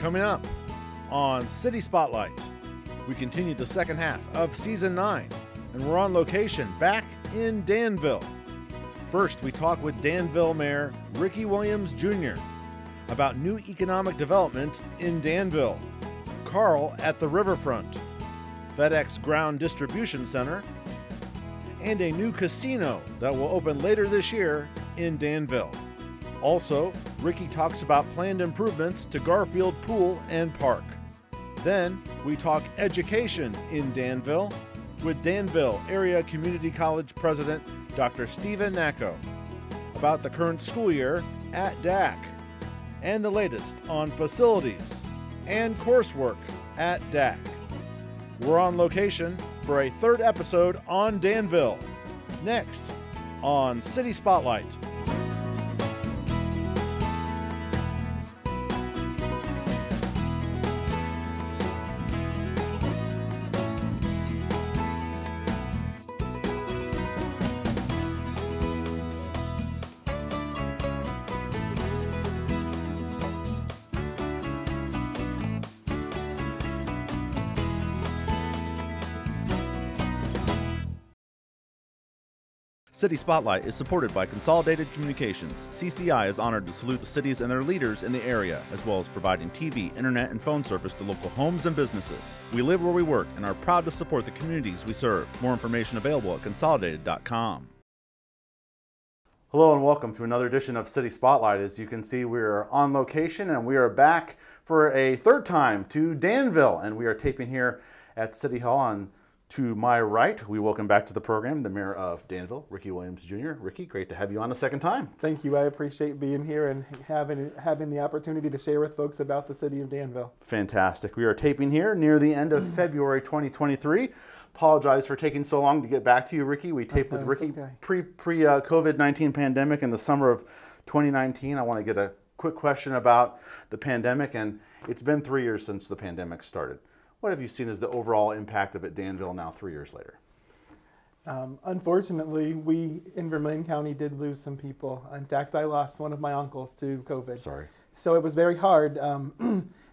Coming up on City Spotlight, we continue the second half of Season 9, and we're on location back in Danville. First, we talk with Danville Mayor Rickey Williams Jr. about new economic development in Danville, Carl at the riverfront, FedEx Ground Distribution Center, and a new casino that will open later this year in Danville. Also, Rickey talks about planned improvements to Garfield Pool and Park. Then, we talk education in Danville with Danville Area Community College President Dr. Stephen Nacco about the current school year at DAAC and the latest on facilities and coursework at DAAC. We're on location for a third episode on Danville. Next on City Spotlight. City Spotlight is supported by Consolidated Communications. CCI is honored to salute the cities and their leaders in the area, as well as providing TV, internet, and phone service to local homes and businesses. We live where we work and are proud to support the communities we serve. More information available at consolidated.com. Hello and welcome to another edition of City Spotlight. As you can see, we are on location and we are back for a third time to Danville, and we are taping here at City Hall. On to my right, we welcome back to the program the Mayor of Danville, Rickey Williams Jr. Rickey, great to have you on a second time. Thank you. I appreciate being here and having the opportunity to share with folks about the city of Danville. Fantastic. We are taping here near the end of February 2023. Apologize for taking so long to get back to you, Rickey. We taped with Rickey pre-COVID-19 pandemic in the summer of 2019. I want to get a quick question about the pandemic, and it's been 3 years since the pandemic started. What have you seen as the overall impact of it, Danville, now 3 years later? Unfortunately, we in Vermilion County did lose some people. In fact, I lost one of my uncles to COVID. Sorry. So it was very hard.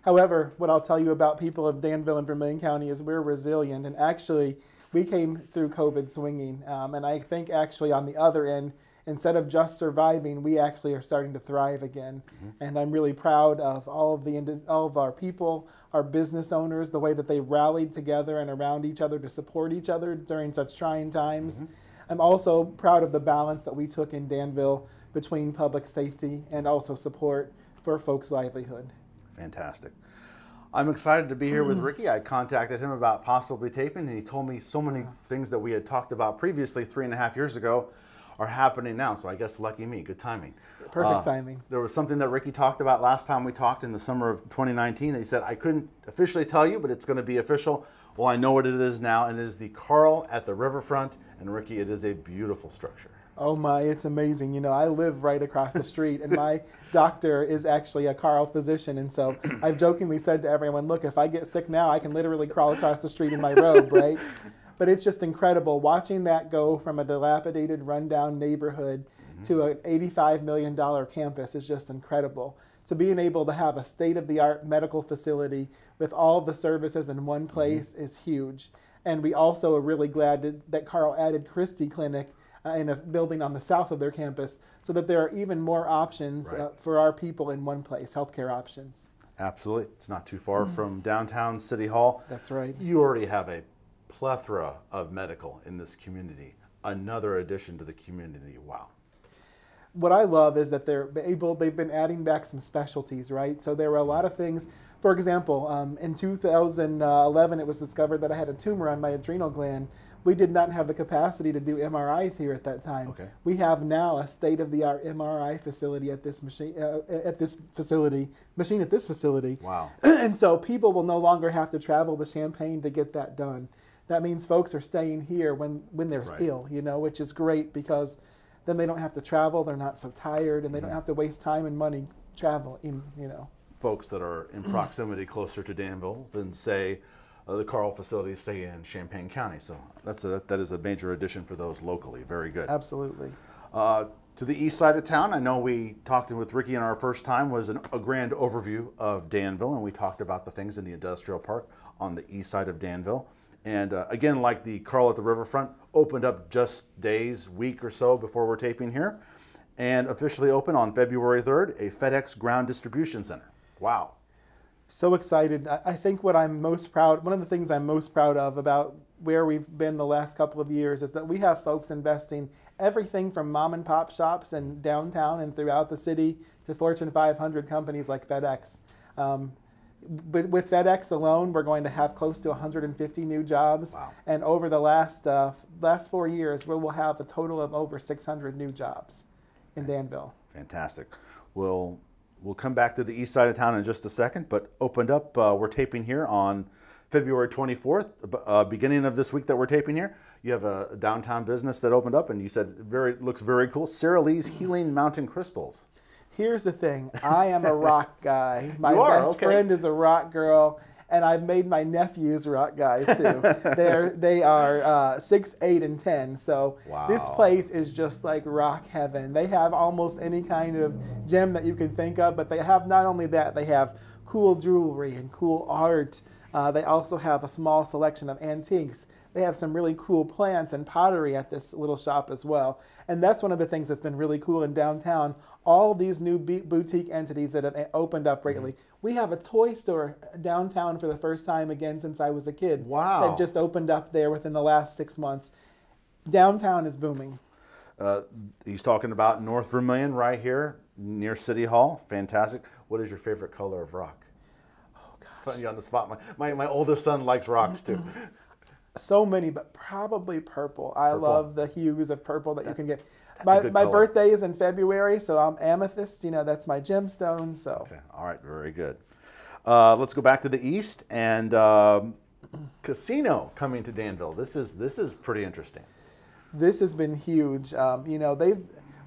However, what I'll tell you about people of Danville and Vermilion County is we're resilient, and actually we came through COVID swinging. And I think actually on the other end, instead of just surviving, we actually are starting to thrive again. And I'm really proud of all of our people, our business owners, the way that they rallied together and around each other to support each other during such trying times. I'm also proud of the balance that we took in Danville between public safety and also support for folks' livelihood. Fantastic. I'm excited to be here with Rickey. I contacted him about possibly taping, and he told me so many things that we had talked about previously 3.5 years ago are happening now, so I guess lucky me, good timing. Perfect timing. There was something that Rickey talked about last time we talked in the summer of 2019. He said, I couldn't officially tell you, but it's going to be official. Well, I know what it is now, and it is the Carl at the riverfront. And Rickey, it is a beautiful structure. Oh my, it's amazing. You know, I live right across the street, and my doctor is actually a Carl physician, and so I've jokingly said to everyone, look, if I get sick now, I can literally crawl across the street in my robe, right? But it's just incredible watching that go from a dilapidated, rundown neighborhood to an $85 million campus is just incredible. So being able to have a state-of-the-art medical facility with all of the services in one place is huge. And we also are really glad that Carl added Christie Clinic in a building on the south of their campus so that there are even more options for our people in one place, healthcare options. Absolutely. It's not too far from downtown City Hall. That's right. You already have a plethora of medical in this community. Another addition to the community. Wow. What I love is that they've been adding back some specialties, right? So there were a lot of things. For example, in 2011, it was discovered that I had a tumor on my adrenal gland. We did not have the capacity to do MRIs here at that time. Okay. We have now a state-of-the-art MRI facility at this facility. Wow. And so people will no longer have to travel to Champaign to get that done. That means folks are staying here when they're ill, you know, which is great because then they don't have to travel, they're not so tired, and they don't have to waste time and money traveling, you know. Folks that are in proximity closer to Danville than, say, the Carl facility, say, in Champaign County. So that is a major addition for those locally. Very good. Absolutely. to the east side of town. I know we talked with Rickey in our first time, was a grand overview of Danville, and we talked about the things in the industrial park on the east side of Danville. And again, like the Carl at the Riverfront, opened up just days, week or so before we're taping here, and officially opened on February 3rd, a FedEx ground distribution center. Wow. So excited. I think what I'm most proud, one of the things I'm most proud of about where we've been the last couple of years is that we have folks investing everything from mom and pop shops in downtown and throughout the city to Fortune 500 companies like FedEx. But with FedEx alone, we're going to have close to 150 new jobs. Wow. And over the last 4 years, we will have a total of over 600 new jobs in Danville. Fantastic. We'll come back to the east side of town in just a second, but opened up, we're taping here on February 24th, beginning of this week that we're taping here. You have a downtown business that opened up, and you said looks very cool. Sara Lee's Healing Mountain Crystals. Here's the thing. I am a rock guy. My best okay. friend is a rock girl, and I've made my nephews rock guys too. They are 6, 8, and 10. So wow. This place is just like rock heaven. They have almost any kind of gem that you can think of, but they have not only that, they have cool jewelry and cool art. They also have a small selection of antiques. They have some really cool plants and pottery at this little shop as well. And that's one of the things that's been really cool in downtown. All these new boutique entities that have opened up lately. We have a toy store downtown for the first time again since I was a kid. Wow. That just opened up there within the last 6 months. Downtown is booming. He's talking about North Vermilion right here near City Hall. Fantastic. What is your favorite color of rock? Oh, gosh. Putting you on the spot. My oldest son likes rocks too. So many, but probably purple. I love the hues of purple that you can get. That's My birthday is in February, so I'm amethyst. You know, that's my gemstone. So. Okay. All right. Very good. Let's go back to the east and casino coming to Danville. This is pretty interesting. This has been huge. You know,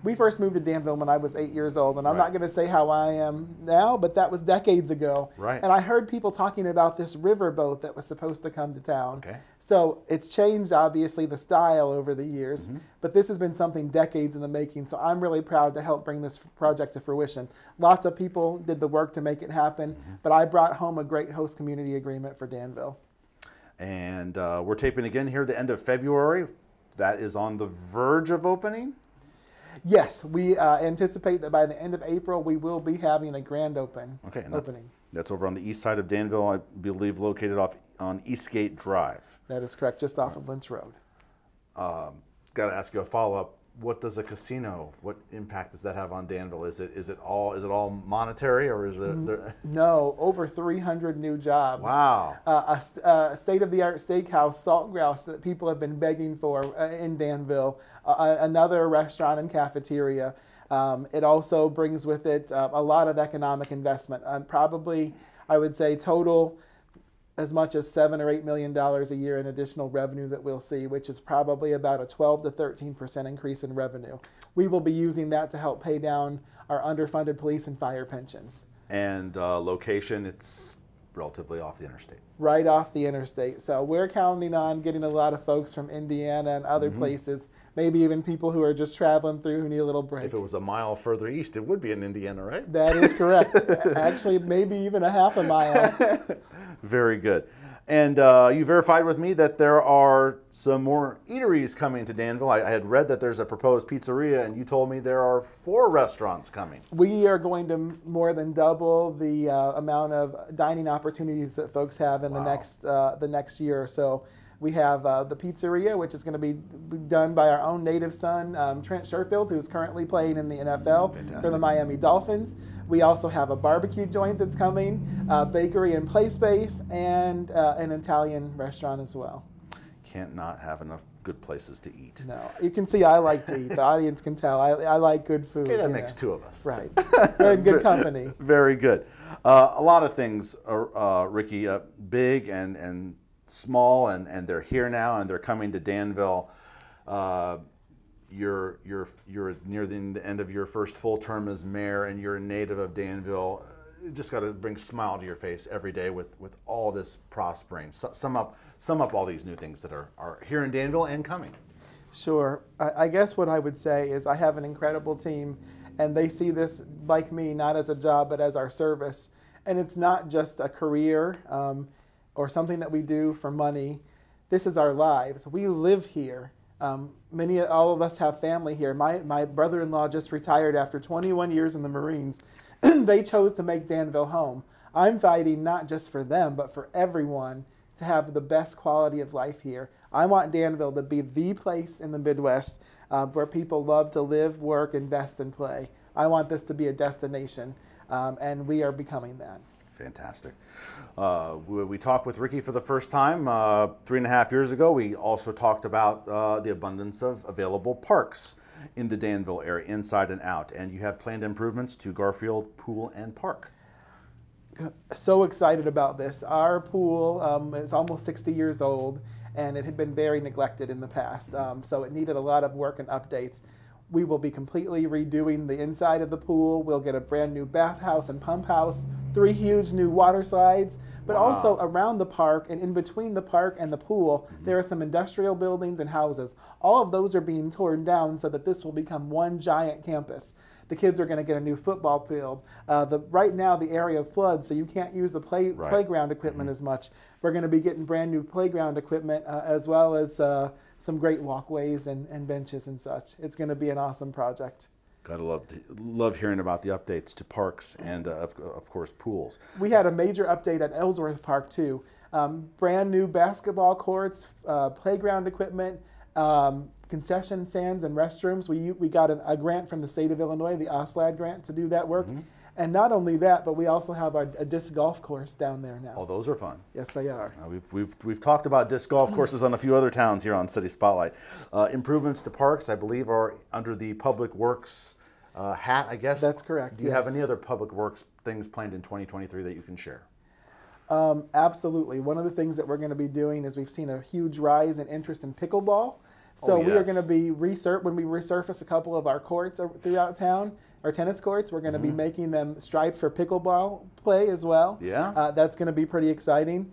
we first moved to Danville when I was 8 years old, and I'm not going to say how I am now, but that was decades ago. Right. And I heard people talking about this riverboat that was supposed to come to town. Okay. So it's changed, obviously, the style over the years, but this has been something decades in the making, so I'm really proud to help bring this project to fruition. Lots of people did the work to make it happen, but I brought home a great host community agreement for Danville. And we're taping again here at the end of February. That is on the verge of opening? Yes, we anticipate that by the end of April, we will be having a grand opening. That's over on the east side of Danville, I believe, located on Eastgate Drive. That is correct, just off of Lynch Road. Got to ask you a follow-up. What does a casino? What impact does that have on Danville? Is it all monetary, or is it? No, over 300 new jobs. Wow. A state-of-the-art steakhouse, Salt Grouse, that people have been begging for in Danville. Another restaurant and cafeteria. It also brings with it a lot of economic investment. Probably, I would say, total as much as $7 or $8 million a year in additional revenue that we'll see, which is probably about a 12 to 13% increase in revenue. We will be using that to help pay down our underfunded police and fire pensions. And location, it's relatively off the interstate. Right off the interstate. So we're counting on getting a lot of folks from Indiana and other places, maybe even people who are just traveling through who need a little break. If it was a mile further east, it would be in Indiana, right? That is correct. Actually, maybe even a half a mile. Very good. And you verified with me that there are some more eateries coming to Danville. I had read that there's a proposed pizzeria, and you told me there are 4 restaurants coming. We are going to more than double the amount of dining opportunities that folks have in the next year or so. We have the pizzeria, which is going to be done by our own native son, Trent Sherfield, who's currently playing in the NFL for the Miami Dolphins. We also have a barbecue joint that's coming, bakery and play space, and an Italian restaurant as well. Can't not have enough good places to eat. No, you can see I like to eat. The audience can tell. I like good food. Okay, that makes 2 of us. Right. We're in good company. Very good. A lot of things, Rickey, big and small, and they're here now, and they're coming to Danville. You're near the end of your first full term as mayor, and you're a native of Danville. Just got to bring a smile to your face every day with all this prospering. Sum up all these new things that are here in Danville and coming. Sure. I guess what I would say is I have an incredible team, and they see this, like me, not as a job, but as our service. And it's not just a career or something that we do for money. This is our lives. We live here. All of us have family here. My brother-in-law just retired after 21 years in the Marines. They chose to make Danville home. I'm fighting not just for them, but for everyone to have the best quality of life here. I want Danville to be the place in the Midwest where people love to live, work, invest, and play. I want this to be a destination, and we are becoming that. Fantastic. We talked with Rickey for the first time 3.5 years ago. We also talked about the abundance of available parks in the Danville area, inside and out. And you have planned improvements to Garfield Pool and Park. So excited about this. Our pool is almost 60 years old, and it had been very neglected in the past. So it needed a lot of work and updates. We will be completely redoing the inside of the pool. We'll get a brand new bathhouse and pump house, 3 huge new water slides, but also around the park and in between the park and the pool, there are some industrial buildings and houses. All of those are being torn down so that this will become one giant campus. The kids are going to get a new football field. Right now the area floods, so you can't use the playground equipment as much. We're going to be getting brand new playground equipment as well as some great walkways and benches and such. It's going to be an awesome project. Gotta love hearing about the updates to parks and of course pools. We had a major update at Ellsworth Park too. Brand new basketball courts, playground equipment, concession stands and restrooms. We got a grant from the state of Illinois, the OSLAD grant, to do that work. And not only that, but we also have a disc golf course down there now. Oh, those are fun. Yes, they are. We've talked about disc golf courses on a few other towns here on City Spotlight. Improvements to parks, I believe, are under the Public Works hat, I guess. That's correct. Do you have any other Public Works things planned in 2023 that you can share? Absolutely. One of the things that we're going to be doing is we've seen a huge rise in interest in pickleball. So we are going to be when we resurface a couple of our courts throughout town, our tennis courts, we're going to be making them striped for pickleball play as well. Yeah. That's going to be pretty exciting.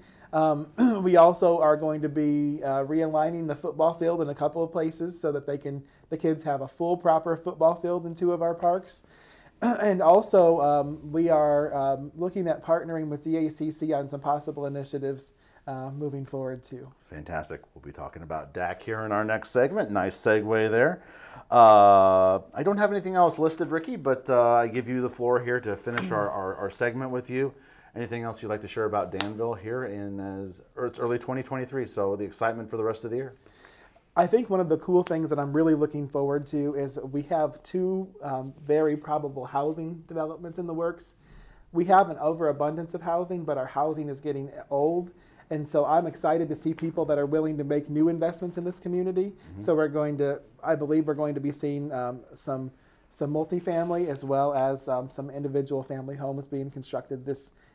We also are going to be realigning the football field in a couple of places so that the kids have a full proper football field in 2 of our parks. And also we are looking at partnering with DAAC on some possible initiatives moving forward too. Fantastic. We'll be talking about DAAC here in our next segment. Nice segue there. I don't have anything else listed, Rickey, but I give you the floor here to finish our segment with you. Anything else you'd like to share about Danville here it's early 2023, so the excitement for the rest of the year? I think one of the cool things that I'm really looking forward to is we have 2 very probable housing developments in the works. We have an overabundance of housing, but our housing is getting old. And so I'm excited to see people that are willing to make new investments in this community. So I believe we're going to be seeing some multifamily as well as some individual family homes being constructed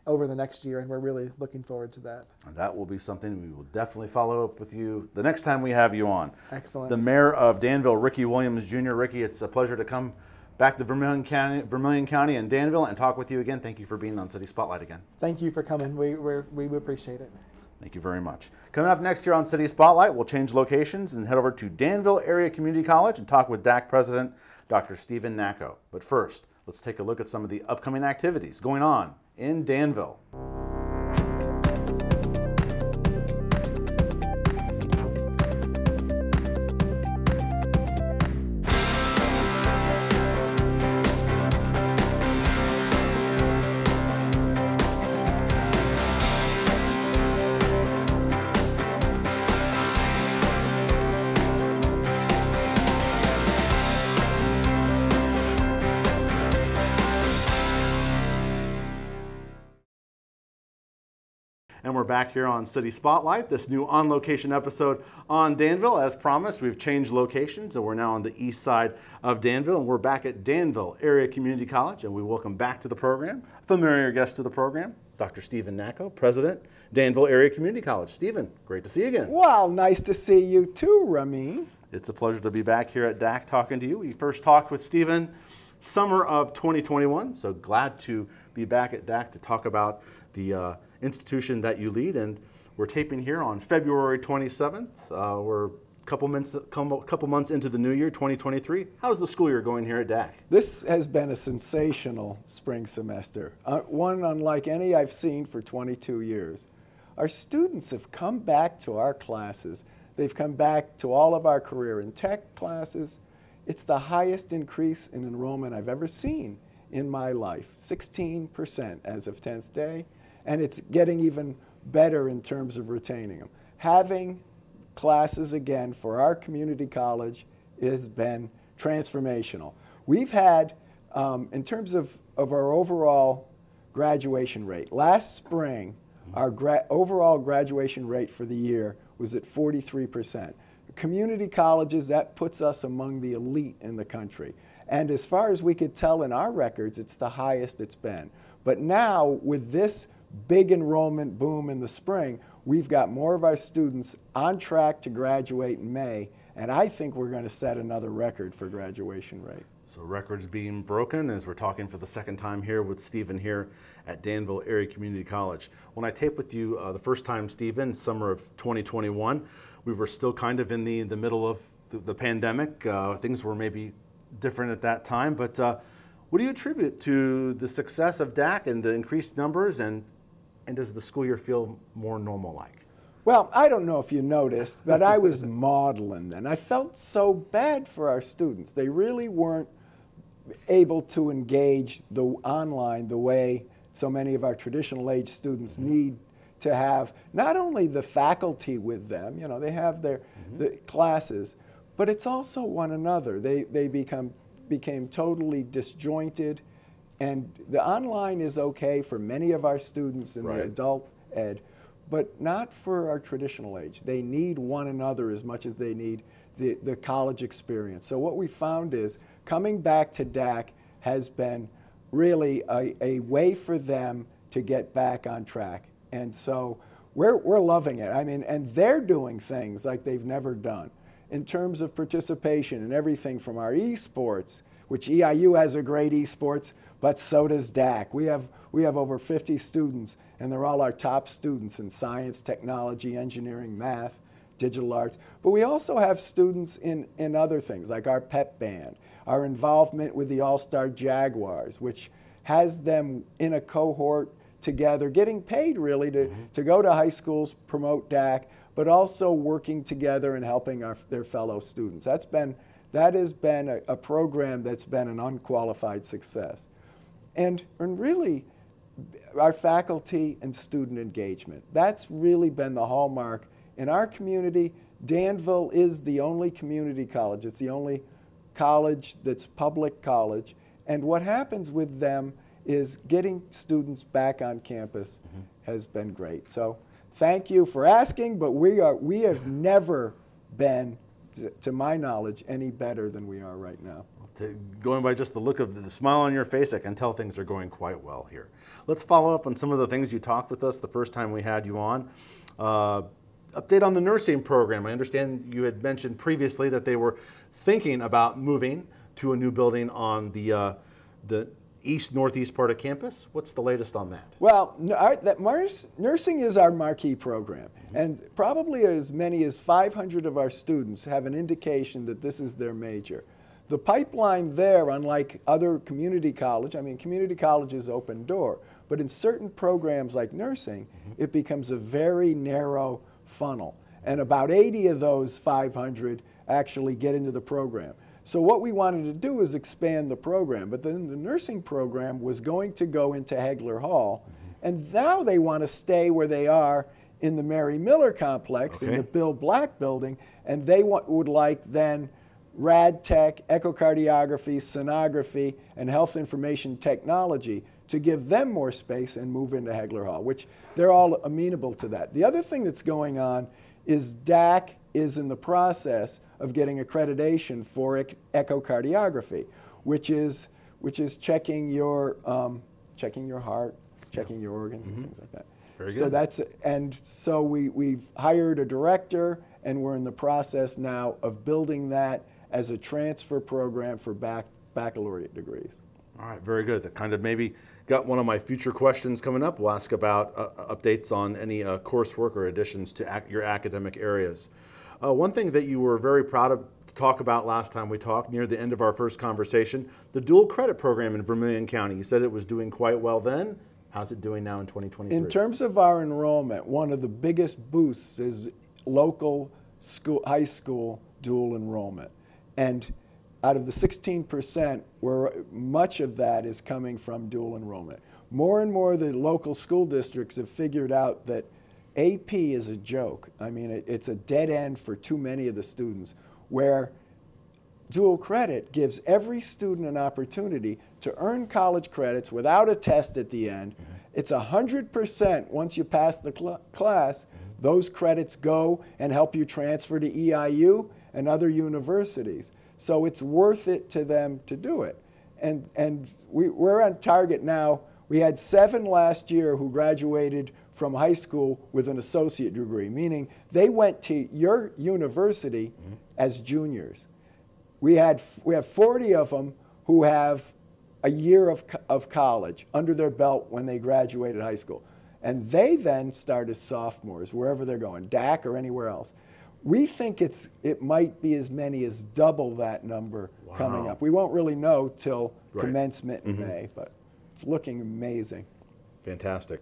over the next year, and we're really looking forward to that. And that will be something we will definitely follow up with you the next time we have you on. Excellent. The Mayor of Danville, Rickey Williams Jr. Rickey, it's a pleasure to come back to Vermilion County and Danville and talk with you again. Thank you for being on City Spotlight again. Thank you for coming. We appreciate it. Thank you very much. Coming up next year on City Spotlight, we'll change locations and head over to Danville Area Community College and talk with DAAC President Dr. Stephen Nacco. But first, let's take a look at some of the upcoming activities going on in Danville. And we're back here on City Spotlight, this new on-location episode on Danville. As promised, we've changed locations, and we're now on the east side of Danville, and we're back at Danville Area Community College, and we welcome back to the program, familiar guest to the program, Dr. Stephen Nacco, President, Danville Area Community College. Stephen, great to see you again. Wow, nice to see you too, Ramin. It's a pleasure to be back here at DAAC talking to you. We first talked with Stephen summer of 2021, so glad to be back at DAAC to talk about the institution that you lead, and we're taping here on February 27th. We're couple months into the new year, 2023. How's the school year going here at DAAC? This has been a sensational spring semester, one unlike any I've seen for 22 years. Our students have come back to our classes. They've come back to all of our career and tech classes. It's the highest increase in enrollment I've ever seen in my life, 16% as of 10th day, and it's getting even better in terms of retaining them. Having classes again for our community college has been transformational. We've had, in terms of our overall graduation rate, last spring, our overall graduation rate for the year was at 43%. Community colleges, that puts us among the elite in the country. And as far as we could tell in our records, it's the highest it's been. But now, with this big enrollment boom in the spring, we've got more of our students on track to graduate in May, and I think we're going to set another record for graduation rate. So records being broken as we're talking for the second time here with Stephen here at Danville Area Community College. When I taped with you the first time, Stephen, summer of 2021, we were still kind of in the middle of the pandemic. Things were maybe different at that time, but what do you attribute to the success of DAAC and the increased numbers, and does the school year feel more normal-like? Well, I don't know if you noticed, but I was maudlin then. I felt so bad for our students. They really weren't able to engage online the way so many of our traditional age students need to have not only the faculty with them, you know, they have the classes, but it's also one another. They became totally disjointed, and the online is okay for many of our students in the adult ed, but not for our traditional age. They need one another as much as they need the college experience. So what we found is coming back to DAAC has been really a way for them to get back on track. And so we're loving it. I mean, and they're doing things like they've never done in terms of participation and everything from our esports, which EIU has a great esports, but so does DAAC. We have over 50 students, and they're all our top students in science, technology, engineering, math, digital arts. But we also have students in other things, like our pep band, our involvement with the All-Star Jaguars, which has them in a cohort together, getting paid really to go to high schools, promote DAAC, but also working together and helping their fellow students. That has been a program that's been an unqualified success. And really, our faculty and student engagement, that's really been the hallmark. In our community, Danville is the only community college. It's the only college that's public college. And what happens with them is getting students back on campus has been great. So thank you for asking, but we have never been, to my knowledge, any better than we are right now. Going by just the look of the smile on your face, I can tell things are going quite well here. Let's follow up on some of the things you talked with us the first time we had you on. Update on the nursing program. I understand you had mentioned previously that they were thinking about moving to a new building on the northeast part of campus. What's the latest on that? Well, nursing is our marquee program, and probably as many as 500 of our students have an indication that this is their major. The pipeline there, unlike other community college, I mean, community college is open door, but in certain programs like nursing, it becomes a very narrow funnel, and about 80 of those 500 actually get into the program. So what we wanted to do is expand the program, but then the nursing program was going to go into Hegler Hall, and now they want to stay where they are in the Mary Miller complex, in the Bill Black building, and they would like then rad tech, echocardiography, sonography, and health information technology to give them more space and move into Hegler Hall, which they're all amenable to that. The other thing that's going on is DAAC is in the process of getting accreditation for echocardiography, which is checking your heart, checking your organs, and things like that. Very so good. So we've hired a director, and we're in the process now of building that as a transfer program for baccalaureate degrees. All right, very good. That kind of maybe got one of my future questions coming up. We'll ask about updates on any coursework or additions to your academic areas. One thing that you were very proud of to talk about last time we talked, near the end of our first conversation, the dual credit program in Vermilion County. You said it was doing quite well then. How's it doing now in 2023? In terms of our enrollment, one of the biggest boosts is local school, high school dual enrollment. And out of the 16%, much of that is coming from dual enrollment. More and more the local school districts have figured out that AP is a joke. I mean, it's a dead end for too many of the students, where dual credit gives every student an opportunity to earn college credits without a test at the end. It's 100% once you pass the class, those credits go and help you transfer to EIU and other universities. So it's worth it to them to do it. And we're on target now. We had 7 last year who graduated from high school with an associate degree, meaning they went to your university as juniors. We have 40 of them who have a year of college under their belt when they graduated high school. And they then start as sophomores, wherever they're going, DAAC or anywhere else. We think it might be as many as double that number coming up. We won't really know till commencement in May, but it's looking amazing. Fantastic.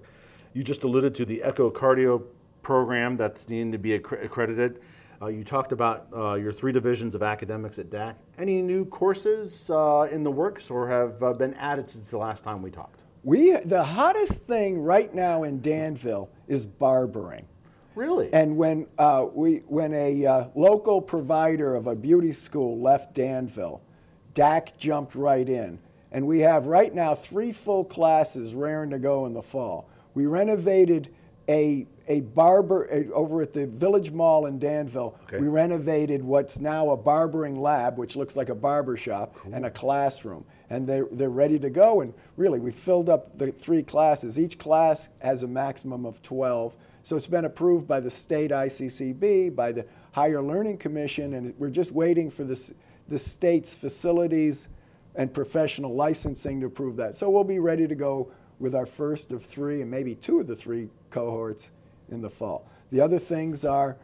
You just alluded to the echocardio program that's needing to be accredited. You talked about your 3 divisions of academics at DAAC. Any new courses in the works or have been added since the last time we talked? The hottest thing right now in Danville is barbering. Really? And when a local provider of a beauty school left Danville, DAAC jumped right in. And we have right now 3 full classes raring to go in the fall. We renovated a barber over at the Village Mall in Danville. Okay. We renovated what's now a barbering lab, which looks like a barber shop, and a classroom. And they're ready to go. And really, we filled up the 3 classes. Each class has a maximum of 12. So it's been approved by the state ICCB, by the Higher Learning Commission, and we're just waiting for the state's facilities and professional licensing to approve that. So we'll be ready to go with our first of 3 and maybe 2 of the 3 cohorts in the fall. The other things are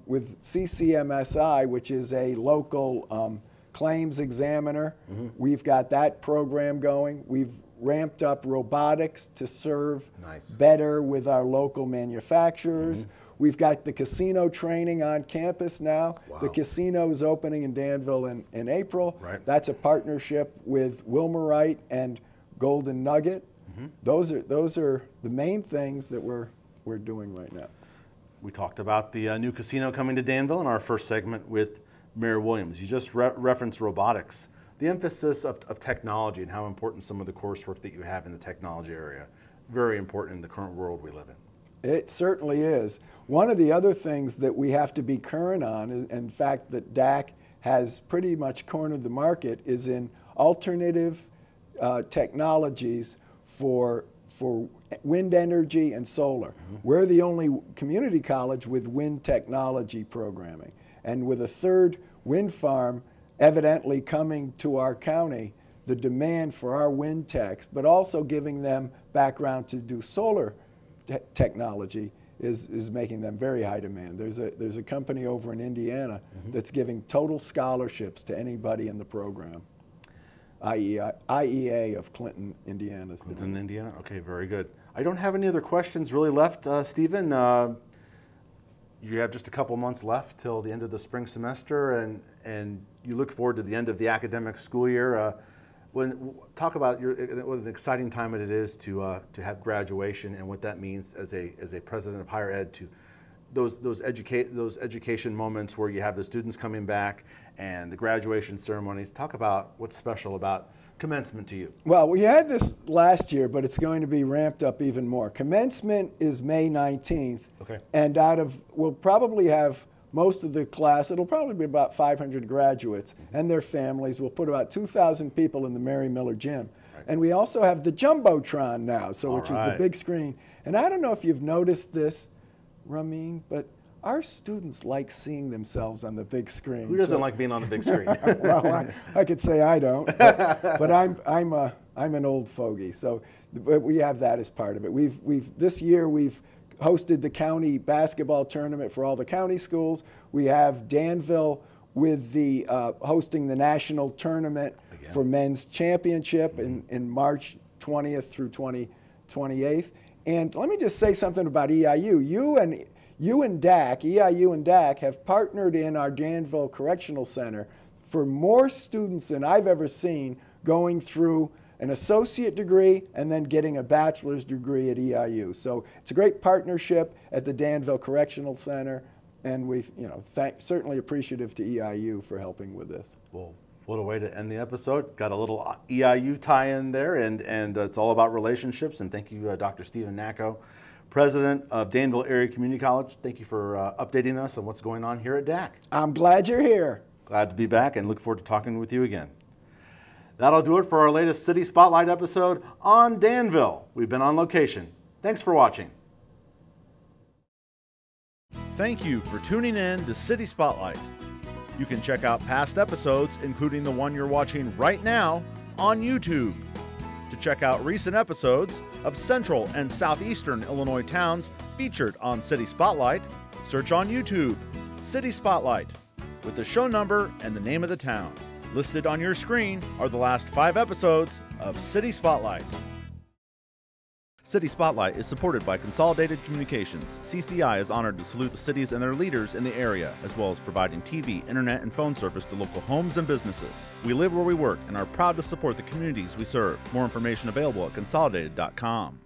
with CCMSI, which is a local claims examiner. We've got that program going. We've ramped up robotics to serve better with our local manufacturers. We've got the casino training on campus now. The casino is opening in Danville in April. That's a partnership with Wilmerite and Golden Nugget. Those are the main things that we're doing right now. We talked about the new casino coming to Danville in our first segment with Mayor Williams. You just referenced robotics. The emphasis of technology and how important some of the coursework that you have in the technology area, very important in the current world we live in. It certainly is. One of the other things that we have to be current on, in fact, that DAAC has pretty much cornered the market, is in alternative technologies for wind energy and solar. We're the only community college with wind technology programming. And with a 3rd wind farm evidently coming to our county, the demand for our wind techs, but also giving them background to do solar technology is making them very high demand. There's a company over in Indiana that's giving total scholarships to anybody in the program. IEA of Clinton, Indiana. Clinton, Indiana? Okay, very good. I don't have any other questions really left, Stephen. You have just a couple months left till the end of the spring semester, and you look forward to the end of the academic school year. Talk about what an exciting time it is to have graduation and what that means as a president of higher ed, to those education moments where you have the students coming back and the graduation ceremonies. Talk about what's special about commencement to you. Well, we had this last year, but it's going to be ramped up even more. Commencement is May 19th, and we'll probably have most of the class. It'll probably be about 500 graduates and their families. We'll put about 2,000 people in the Mary Miller Gym. And we also have the Jumbotron now, which is the big screen. And I don't know if you've noticed this, Ramin, but our students like seeing themselves on the big screen. Who doesn't like being on the big screen? Well, I could say I don't, but I'm an old fogey. So, but we have that as part of it. This year we've hosted the county basketball tournament for all the county schools. We have Danville with the hosting the national tournament for men's championship in March 20th through 28th. And let me just say something about EIU. You and DAAC, EIU and DAAC, have partnered in our Danville Correctional Center for more students than I've ever seen going through an associate degree and then getting a bachelor's degree at EIU. So it's a great partnership at the Danville Correctional Center, and we've, certainly appreciative to EIU for helping with this. Well, what a way to end the episode. Got a little EIU tie-in there, and it's all about relationships. And thank you, Dr. Stephen Nacco, President of Danville Area Community College. Thank you for updating us on what's going on here at DAAC. I'm glad you're here. Glad to be back and look forward to talking with you again. That'll do it for our latest City Spotlight episode on Danville. We've been on location. Thanks for watching. Thank you for tuning in to City Spotlight. You can check out past episodes, including the one you're watching right now, on YouTube. To check out recent episodes of Central and Southeastern Illinois towns featured on City Spotlight, search on YouTube, City Spotlight, with the show number and the name of the town. Listed on your screen are the last 5 episodes of City Spotlight. City Spotlight is supported by Consolidated Communications. CCI is honored to salute the cities and their leaders in the area, as well as providing TV, internet, and phone service to local homes and businesses. We live where we work and are proud to support the communities we serve. More information available at consolidated.com.